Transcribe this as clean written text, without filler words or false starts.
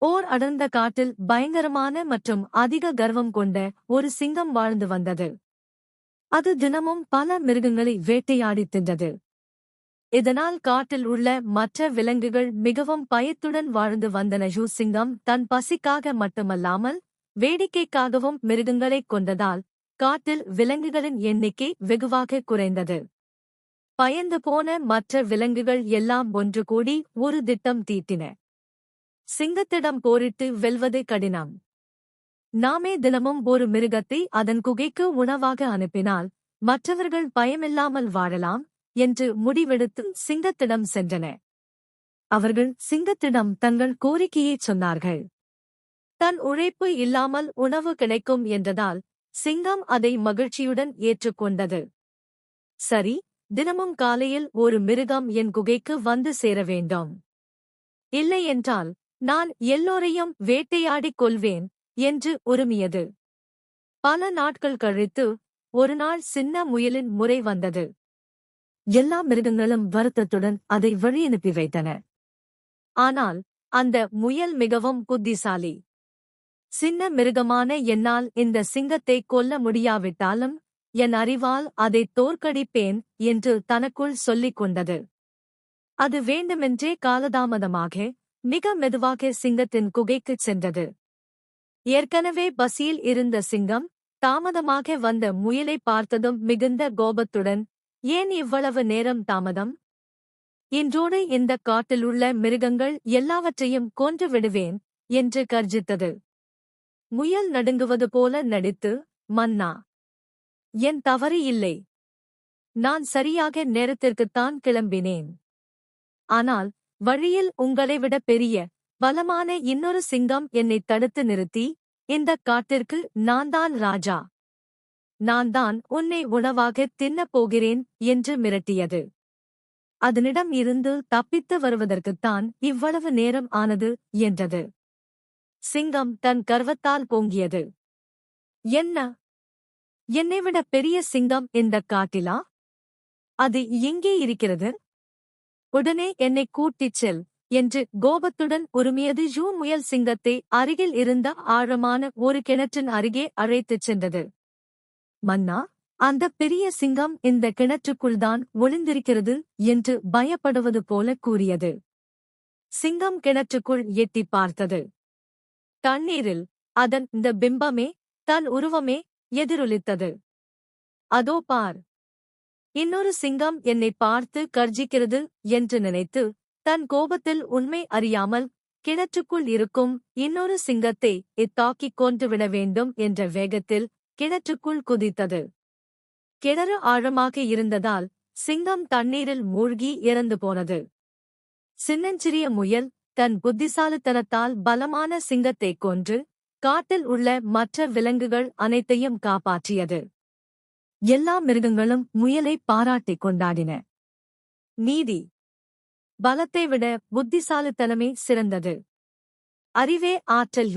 ஓர் அடர்ந்த காட்டில் பயங்கரமான மற்றும் அதிக கர்வம் கொண்ட ஒரு சிங்கம் வாழ்ந்து வந்தது. அது தினமும் பல மிருகங்களை வேட்டையாடித் தின்றது. இதனால் காட்டில் உள்ள மற்ற விலங்குகள் மிகவும் பயத்துடன் வாழ்ந்து வந்தன. சிங்கம் தன் பசிக்காக மட்டுமல்லாமல் வேடிக்கைக்காகவும் மிருகங்களைக் கொண்டதால் காட்டில் விலங்குகளின் எண்ணிக்கை வெகுவாக குறைந்தது. பயந்து போன மற்ற விலங்குகள் எல்லாம் ஒன்று கூடி ஒரு திட்டம் தீட்டின. சிங்கத்திடம் போரிட்டு வெல்வது கடினம். நாமே தினமும் ஒரு மிருகத்தை அதன் குகைக்கு உணவாக அனுப்பினால் மற்றவர்கள் பயமில்லாமல் வாழலாம் என்று முடிவெடுத்து சிங்கத்திடம் சென்றன. அவர்கள் சிங்கத்திடம் தங்கள் கோரிக்கையைச் சொன்னார்கள். தன் உழைப்பு இல்லாமல் உணவு கிடைக்கும் என்றதால் சிங்கம் அதை மகிழ்ச்சியுடன் ஏற்றுக்கொண்டது. சரி, தினமும் காலையில் ஒரு மிருகம் என் குகைக்கு வந்து சேர வேண்டும். இல்லையென்றால் நான் எல்லோரையும் வேட்டையாடிக் கொள்வேன் என்று உறுமியது. பல நாட்கள் கழித்து ஒருநாள் சின்ன முயலின் முறை வந்தது. எல்லா மிருகங்களும் வருத்தத்துடன் அதை வழியனுப்பி வைத்தன. ஆனால் அந்த முயல் மிகவும் புத்திசாலி. சின்ன மிருகமான என்னால் இந்த சிங்கத்தை கொல்ல முடியாவிட்டாலும் என் அறிவால் அதை தோற்கடிப்பேன் என்று தனக்குள் சொல்லிக் கொண்டது. அது வேண்டுமென்றே காலதாமதமாக மிக மெதுவாக சிங்கத்தின் குகைக்குச் சென்றது. ஏற்கனவே பசியில் இருந்த சிங்கம் தாமதமாக வந்த முயலை பார்த்ததும் மிகுந்த கோபத்துடன், ஏன் இவ்வளவு நேரம் தாமதம்? இன்றோடு இந்த காட்டிலுள்ள மிருகங்கள் எல்லாவற்றையும் கொன்று விடுவேன் என்று கர்ஜித்தது. முயல் நடுங்குவது போல நடித்து, மன்னா, என் தவறு இல்லை. நான் சரியாக நேரத்திற்குத்தான் கிளம்பினேன். ஆனால் வழியில் உங்களைவிட பெரிய பலமான இன்னொரு சிங்கம் என்னை தடுத்து நிறுத்தி, இந்தக் காட்டிற்கு நான்தான் ராஜா, நான்தான் உன்னை உணவாகத் தின்னப் போகிறேன் என்று மிரட்டியது. அதனிடம் இருந்து தப்பித்து வருவதற்குத்தான் இவ்வளவு நேரம் ஆனது என்றது. சிங்கம் தன் கர்வத்தால் பொங்கியது. என்ன, என்னைவிட பெரிய சிங்கம் இந்தக் காட்டிலா? அது எங்கே இருக்கிறது? உடனே என்னைக் கூட்டிச் செல் என்று கோபத்துடன் உறுமியது. முயல் சிங்கத்தை அருகில் இருந்த ஆழமான ஒரு கிணற்றின் அருகே அழைத்துச் சென்றது. மன்னா, அந்த பெரிய சிங்கம் இந்த கிணற்றுக்குள்தான் ஒளிந்திருக்கிறது என்று பயப்படுவது போல கூறியது. சிங்கம் கிணற்றுக்குள் எட்டிப் பார்த்தது. தண்ணீரில் அதன் இந்த பிம்பமே, தன் உருவமே எதிரொலித்தது. அதோ பார், இன்னொரு சிங்கம் என்னை பார்த்து கர்ஜிக்கிறது என்று நினைத்து தன் கோபத்தில் உண்மை அறியாமல் கிணற்றுக்குள் இருக்கும் இன்னொரு சிங்கத்தை தாக்கிக் கொன்றுவிட வேண்டும் என்ற வேகத்தில் கிணற்றுக்குள் குதித்தது. கிணறு ஆழமாக இருந்ததால் சிங்கம் தண்ணீரில் மூழ்கி இறந்து போனது. சின்னஞ்சிறிய முயல் தன் புத்திசாலித்தனத்தால் பலமான சிங்கத்தைக் கொன்று காட்டில் உள்ள மற்ற விலங்குகள் அனைத்தையும் காப்பாற்றியது. எல்லா மிருகங்களும் முயலை பாராட்டிக் கொண்டாடின. நீதி: பலத்தை விட புத்திசாலித்தனமே சிறந்தது. அறிவே ஆற்றல்.